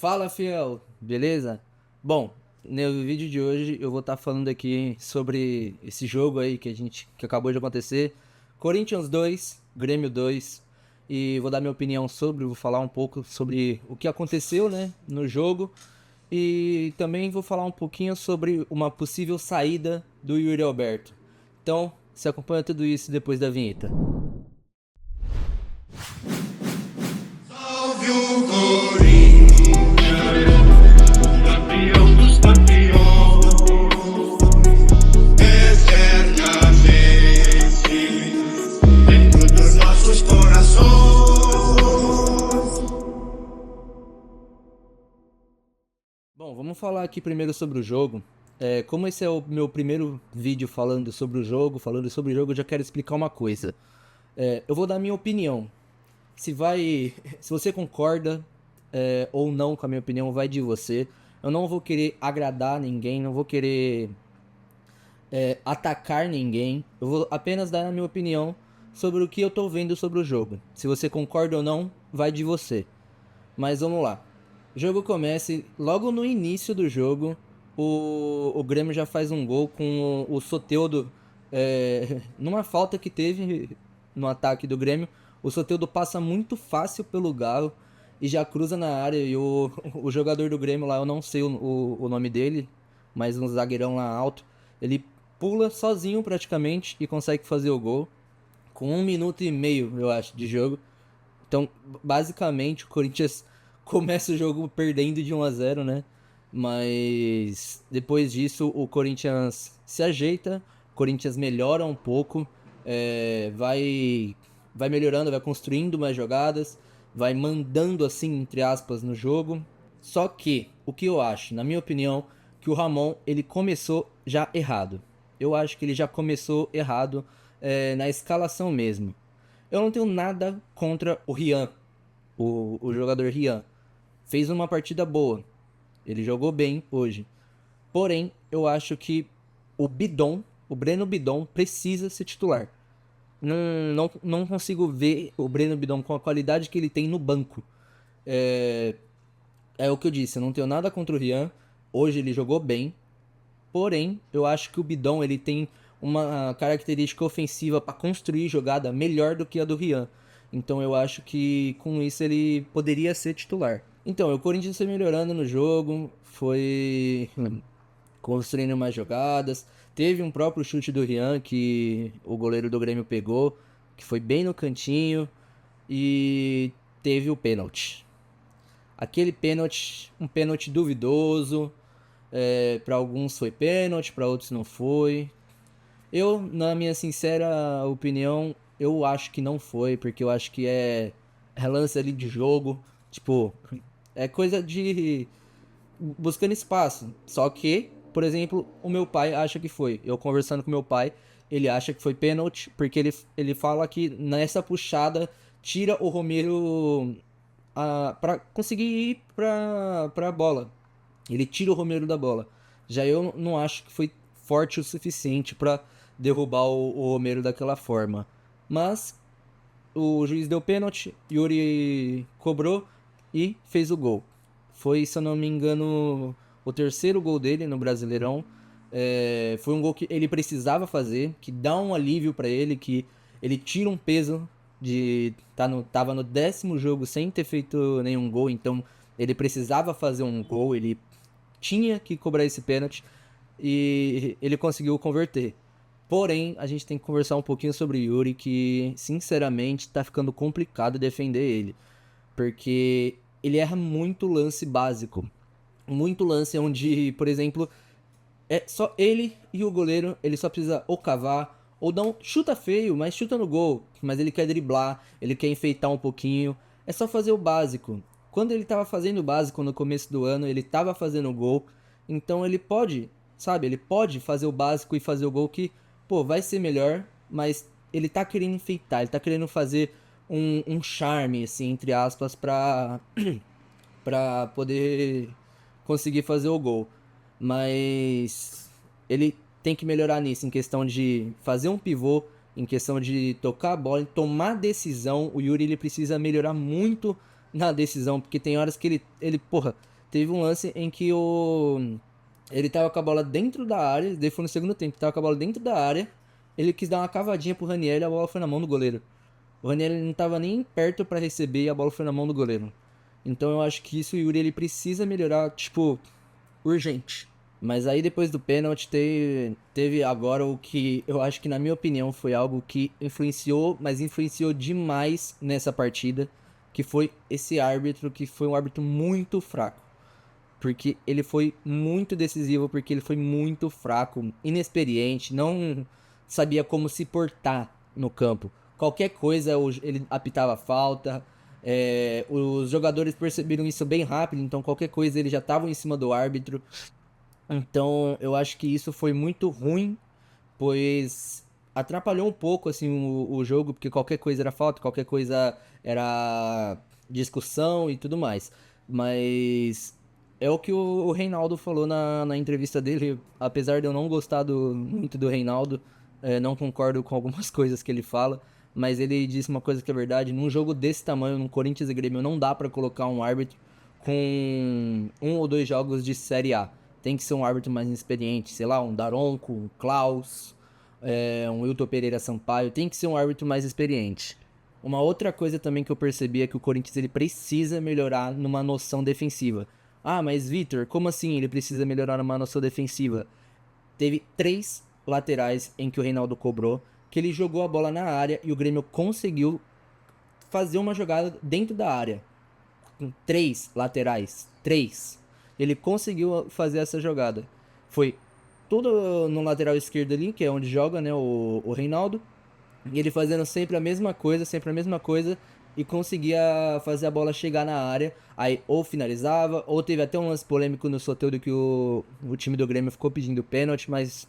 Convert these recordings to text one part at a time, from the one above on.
Fala, fiel, beleza? Bom, no vídeo de hoje eu vou estar falando aqui sobre esse jogo aí que acabou de acontecer, Corinthians 2, Grêmio 2, e vou dar minha opinião vou falar um pouco sobre o que aconteceu, né, no jogo, e também vou falar um pouquinho sobre uma possível saída do Yuri Alberto. Então, se acompanha tudo isso depois da vinheta. Salve o Corinthians, o campeão dos campeões, eternamente dentro dos nossos corações. Bom, vamos falar aqui primeiro sobre o jogo. Como esse é o meu primeiro vídeo falando sobre o jogo, eu já quero explicar uma coisa. Eu vou dar minha opinião. Se você concorda ou não com a minha opinião, vai de você. Eu não vou querer agradar ninguém, não vou querer atacar ninguém. Eu vou apenas dar a minha opinião sobre o que eu tô vendo sobre o jogo. Se você concorda ou não, vai de você. Mas vamos lá. O jogo começa e logo no início do jogo, o Grêmio já faz um gol com o Soteldo. Numa falta que teve no ataque do Grêmio, o Soteldo passa muito fácil pelo Galo e já cruza na área. E o jogador do Grêmio lá, eu não sei o nome dele, mas um zagueirão lá alto, ele pula sozinho praticamente e consegue fazer o gol com 1 minuto e meio, eu acho, de jogo. Então, basicamente, o Corinthians começa o jogo perdendo de 1-0, né? Mas depois disso, o Corinthians se ajeita, o Corinthians melhora um pouco, vai melhorando, vai construindo mais jogadas, vai mandando assim, entre aspas, no jogo. Só que, o que eu acho, na minha opinião, que o Ramon, ele começou já errado. Eu acho que ele já começou errado na escalação mesmo. Eu não tenho nada contra o Rian, o jogador Rian. Fez uma partida boa. Ele jogou bem hoje. Porém, eu acho que o Breno Bidon, precisa ser titular. Não consigo ver o Breno Bidon com a qualidade que ele tem no banco. É, é o que eu disse, eu não tenho nada contra o Rian. Hoje ele jogou bem. Porém, eu acho que o Bidon ele tem uma característica ofensiva para construir jogada melhor do que a do Rian. Então eu acho que com isso ele poderia ser titular. Então, o Corinthians foi melhorando no jogo, foi construindo mais jogadas. Teve um próprio chute do Rian que o goleiro do Grêmio pegou, que foi bem no cantinho. E teve o pênalti. Aquele pênalti, um pênalti duvidoso. Para alguns foi pênalti, para outros não foi. Eu, na minha sincera opinião, eu acho que não foi, porque eu acho que é relance ali de jogo, tipo, é coisa de buscando espaço. Só que, por exemplo, o meu pai acha que foi. Eu conversando com meu pai, ele acha que foi pênalti, porque ele fala que nessa puxada tira o Romero para conseguir ir pra bola. Ele tira o Romero da bola. Já eu não acho que foi forte o suficiente para derrubar o Romero daquela forma. Mas o juiz deu pênalti, Yuri cobrou e fez o gol. Foi, se eu não me engano, o terceiro gol dele no Brasileirão. Foi um gol que ele precisava fazer, que dá um alívio para ele, que ele tira um peso de tava no 10º jogo sem ter feito nenhum gol, então ele precisava fazer um gol, ele tinha que cobrar esse pênalti e ele conseguiu converter. Porém, a gente tem que conversar um pouquinho sobre o Yuri, que sinceramente tá ficando complicado defender ele, porque ele erra muito lance básico. Muito lance onde, por exemplo, é só ele e o goleiro, ele só precisa ou cavar ou não chuta feio, mas chuta no gol, mas ele quer driblar, ele quer enfeitar um pouquinho. É só fazer o básico. Quando ele tava fazendo o básico no começo do ano, ele tava fazendo o gol, então ele pode, sabe, ele pode fazer o básico e fazer o gol que, pô, vai ser melhor, mas ele tá querendo enfeitar, ele tá querendo fazer um charme, assim, entre aspas, pra poder conseguir fazer o gol. Mas ele tem que melhorar nisso, em questão de fazer um pivô, em questão de tocar a bola, tomar decisão. O Yuri ele precisa melhorar muito na decisão, porque tem horas que porra, teve um lance em que ele tava com a bola dentro da área, ele foi no segundo tempo, tava com a bola dentro da área, ele quis dar uma cavadinha pro Ranieri e a bola foi na mão do goleiro. O Ranieri não tava nem perto pra receber e a bola foi na mão do goleiro. Então eu acho que isso o Yuri ele precisa melhorar, tipo, urgente. Mas aí depois do pênalti teve agora o que eu acho que na minha opinião foi algo que influenciou, mas influenciou demais nessa partida, que foi esse árbitro, que foi um árbitro muito fraco. Porque ele foi muito decisivo, porque ele foi muito fraco, inexperiente, não sabia como se portar no campo. Qualquer coisa ele apitava falta. Os jogadores perceberam isso bem rápido, então qualquer coisa eles já estavam em cima do árbitro. Então eu acho que isso foi muito ruim, pois atrapalhou um pouco assim o jogo, porque qualquer coisa era falta, qualquer coisa era discussão e tudo mais. Mas é o que o Reinaldo falou na entrevista dele, apesar de eu não gostar muito do Reinaldo, não concordo com algumas coisas que ele fala, mas ele disse uma coisa que é verdade: num jogo desse tamanho, num Corinthians e Grêmio, não dá pra colocar um árbitro com 1 ou 2 jogos de Série A. Tem que ser um árbitro mais experiente, sei lá, um Daronco, um Klaus, um Wilton Pereira Sampaio, tem que ser um árbitro mais experiente. Uma outra coisa também que eu percebi é que o Corinthians ele precisa melhorar numa noção defensiva. Ah, mas Vitor, como assim ele precisa melhorar numa noção defensiva? Teve 3 laterais em que o Reinaldo cobrou, que ele jogou a bola na área e o Grêmio conseguiu fazer uma jogada dentro da área. Com 3 laterais. 3. Ele conseguiu fazer essa jogada. Foi tudo no lateral esquerdo ali, que é onde joga, né, o Reinaldo. E ele fazendo sempre a mesma coisa, sempre a mesma coisa. E conseguia fazer a bola chegar na área. Aí ou finalizava, ou teve até um lance polêmico no sorteio que o time do Grêmio ficou pedindo pênalti, mas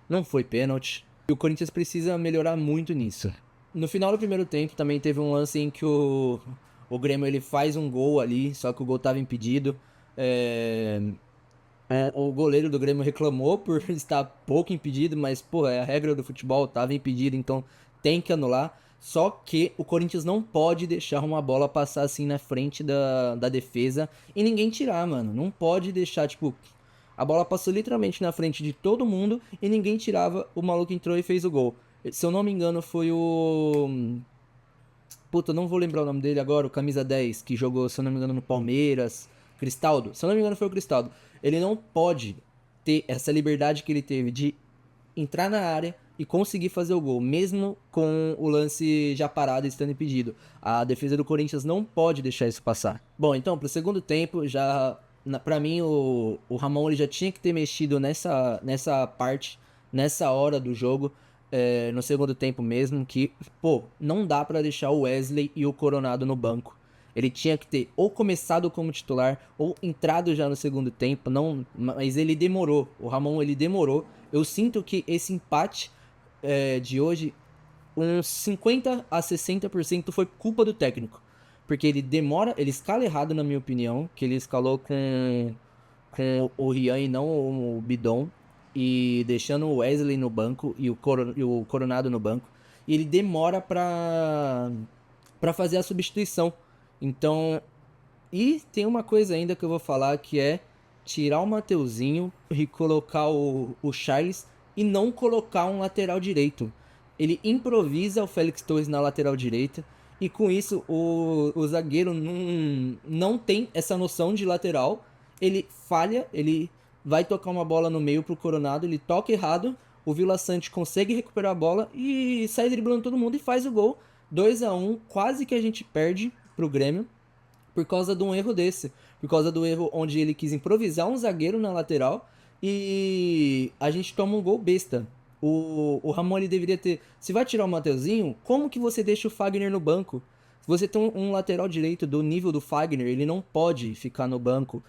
não foi pênalti. E o Corinthians precisa melhorar muito nisso. No final do primeiro tempo também teve um lance em que o Grêmio ele faz um gol ali, só que o gol estava impedido. O goleiro do Grêmio reclamou por estar pouco impedido, mas, pô, é a regra do futebol, estava impedido, então tem que anular. Só que o Corinthians não pode deixar uma bola passar assim na frente da defesa e ninguém tirar, mano. Não pode deixar, tipo, a bola passou literalmente na frente de todo mundo e ninguém tirava, o maluco entrou e fez o gol. Se eu não me engano, foi o. Puta, eu não vou lembrar o nome dele agora, o camisa 10, que jogou, se eu não me engano, no Palmeiras. Cristaldo. Se eu não me engano, foi o Cristaldo. Ele não pode ter essa liberdade que ele teve de entrar na área e conseguir fazer o gol, mesmo com o lance já parado e estando impedido. A defesa do Corinthians não pode deixar isso passar. Bom, então, pro segundo tempo, já pra mim, o Ramon ele já tinha que ter mexido nessa parte, nessa hora do jogo, no segundo tempo mesmo, que, pô, não dá pra deixar o Wesley e o Coronado no banco. Ele tinha que ter ou começado como titular ou entrado já no segundo tempo, não, mas ele demorou. O Ramon ele demorou. Eu sinto que esse empate de hoje, uns 50 a 60% foi culpa do técnico. Porque ele demora, ele escala errado na minha opinião, que ele escalou com o Rian e não o Bidon, e deixando o Wesley no banco e o Coronado no banco. E ele demora pra fazer a substituição. Então, e tem uma coisa ainda que eu vou falar, que é tirar o Mateuzinho e colocar o Charles e não colocar um lateral direito. Ele improvisa o Félix Torres na lateral direita e com isso o zagueiro não tem essa noção de lateral. Ele falha, ele vai tocar uma bola no meio pro Coronado, ele toca errado, o Vila Sante consegue recuperar a bola e sai driblando todo mundo e faz o gol. 2-1, quase que a gente perde pro Grêmio por causa de um erro desse. Por causa do erro onde ele quis improvisar um zagueiro na lateral e a gente toma um gol besta. O Ramon ele deveria ter... Se vai tirar o Mateuzinho, como que você deixa o Fagner no banco? Se você tem um lateral direito do nível do Fagner, ele não pode ficar no banco.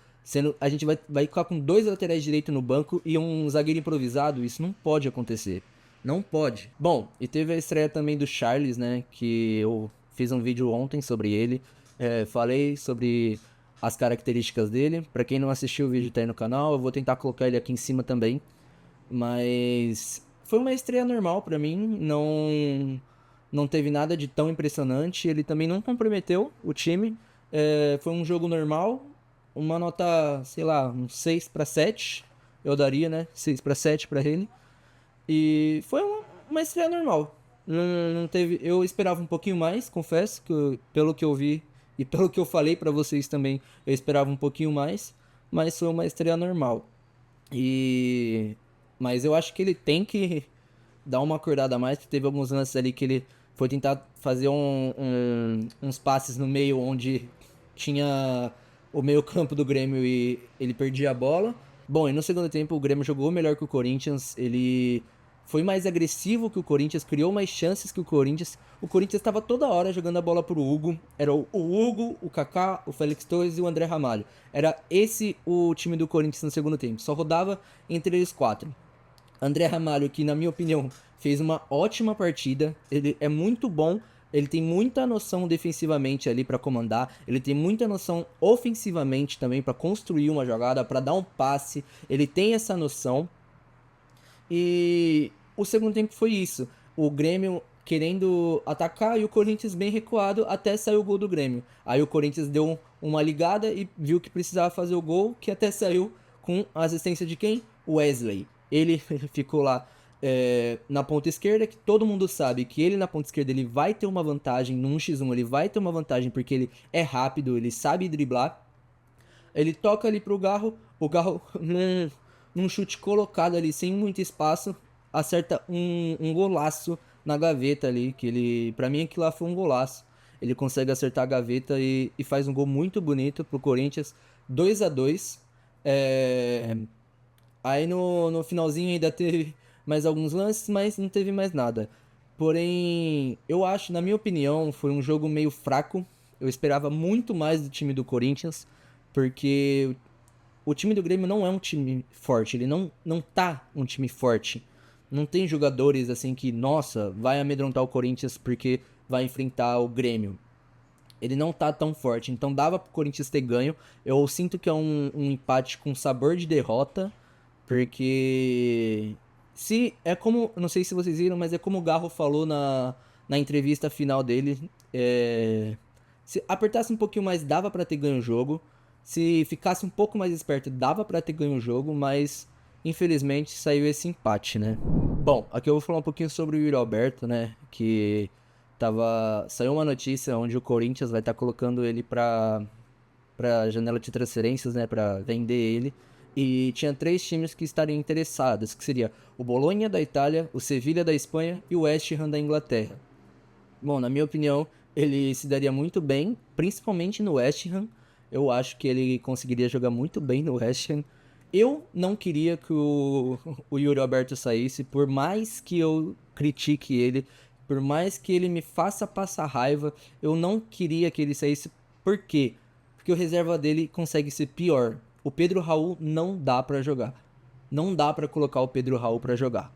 A gente vai ficar com 2 laterais direitos no banco e um zagueiro improvisado. Isso não pode acontecer. Não pode. Bom, e teve a estreia também do Charles, né? Que eu fiz um vídeo ontem sobre ele. Falei sobre as características dele. Pra quem não assistiu, o vídeo tá aí no canal. Eu vou tentar colocar ele aqui em cima também. Mas foi uma estreia normal pra mim. Não teve nada de tão impressionante. Ele também não comprometeu o time. Foi um jogo normal, uma nota, sei lá, um 6/7, eu daria, né? 6/7 pra ele. E foi uma estreia normal. Não teve, eu esperava um pouquinho mais, confesso, pelo que eu vi e pelo que eu falei pra vocês também, eu esperava um pouquinho mais, mas foi uma estreia normal. E mas eu acho que ele tem que dar uma acordada a mais, porque teve alguns lances ali que ele foi tentar fazer uns passes no meio onde tinha o meio campo do Grêmio e ele perdia a bola. Bom, e no segundo tempo o Grêmio jogou melhor que o Corinthians, ele foi mais agressivo que o Corinthians, criou mais chances que o Corinthians. O Corinthians estava toda hora jogando a bola pro Hugo. Era o Hugo, o Kaká, o Félix Torres e o André Ramalho. Era esse o time do Corinthians no segundo tempo. Só rodava entre eles quatro. André Ramalho, que na minha opinião fez uma ótima partida, ele é muito bom, ele tem muita noção defensivamente ali para comandar, ele tem muita noção ofensivamente também para construir uma jogada, para dar um passe, ele tem essa noção. E o segundo tempo foi isso, o Grêmio querendo atacar e o Corinthians bem recuado até sair o gol do Grêmio. Aí o Corinthians deu uma ligada e viu que precisava fazer o gol, que até saiu com a assistência de quem? Wesley. Ele ficou lá na ponta esquerda, que todo mundo sabe que ele na ponta esquerda ele vai ter uma vantagem, no 1x1 ele vai ter uma vantagem porque ele é rápido, ele sabe driblar. Ele toca ali pro Garro, o Garro num chute colocado ali sem muito espaço, acerta um golaço na gaveta ali, que ele, pra mim aquilo lá foi um golaço. Ele consegue acertar a gaveta e faz um gol muito bonito pro Corinthians, 2-2. Aí no finalzinho ainda teve mais alguns lances, mas não teve mais nada. Porém, eu acho, na minha opinião, foi um jogo meio fraco. Eu esperava muito mais do time do Corinthians, porque o time do Grêmio não é um time forte, ele não tá um time forte. Não tem jogadores assim que, nossa, vai amedrontar o Corinthians porque vai enfrentar o Grêmio. Ele não tá tão forte, então dava pro Corinthians ter ganho. Eu sinto que é um empate com sabor de derrota, porque se é como, não sei se vocês viram, mas é como o Garro falou na entrevista final dele, se apertasse um pouquinho mais dava pra ter ganho o jogo, se ficasse um pouco mais esperto dava pra ter ganho o jogo, mas infelizmente saiu esse empate, né? Bom, aqui eu vou falar um pouquinho sobre o Yuri Alberto, né, que saiu uma notícia onde o Corinthians vai estar colocando ele pra janela de transferências, né, pra vender ele. E tinha 3 times que estariam interessados, que seria o Bolonha da Itália, o Sevilha da Espanha e o West Ham da Inglaterra. Bom, na minha opinião, ele se daria muito bem, principalmente no West Ham. Eu acho que ele conseguiria jogar muito bem no West Ham. Eu não queria que o Yuri Alberto saísse, por mais que eu critique ele, por mais que ele me faça passar raiva, eu não queria que ele saísse. Por quê? Porque o reserva dele consegue ser pior. O Pedro Raul não dá pra jogar. Não dá pra colocar o Pedro Raul pra jogar.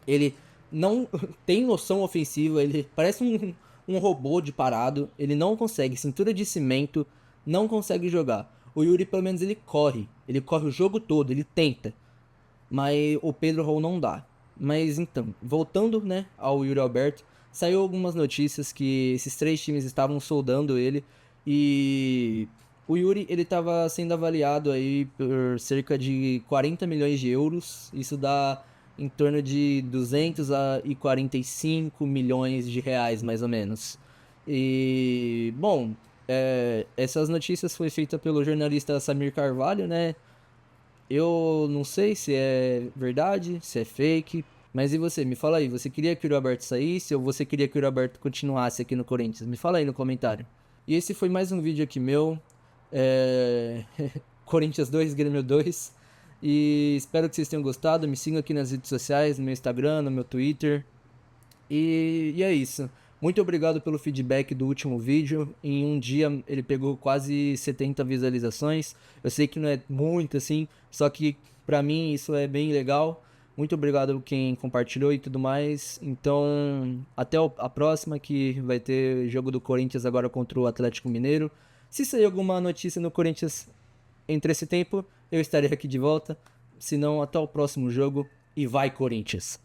Ele não tem noção ofensiva, ele parece um robô de parado, ele não consegue, cintura de cimento, não consegue jogar. O Yuri, pelo menos, ele corre o jogo todo, ele tenta, mas o Pedro Raul não dá. Mas então, voltando, né, ao Yuri Alberto, saiu algumas notícias que esses 3 times estavam soldando ele e o Yuri, ele estava sendo avaliado aí por cerca de 40 milhões de euros. Isso dá em torno de 245 milhões de reais, mais ou menos. E, bom, essas notícias foi feita pelo jornalista Samir Carvalho, né? Eu não sei se é verdade, se é fake. Mas e você? Me fala aí, você queria que o Roberto saísse ou você queria que o Roberto continuasse aqui no Corinthians? Me fala aí no comentário. E esse foi mais um vídeo aqui meu. É... Corinthians 2, Grêmio 2. E espero que vocês tenham gostado. Me sigam aqui nas redes sociais, no meu Instagram, no meu Twitter. E é isso. Muito obrigado pelo feedback do último vídeo. Em um dia ele pegou quase 70 visualizações. Eu sei que não é muito assim, só que pra mim isso é bem legal. Muito obrigado quem compartilhou e tudo mais. Então, até a próxima, que vai ter jogo do Corinthians agora contra o Atlético Mineiro. Se sair alguma notícia no Corinthians entre esse tempo, eu estarei aqui de volta. Se não, até o próximo jogo e vai Corinthians!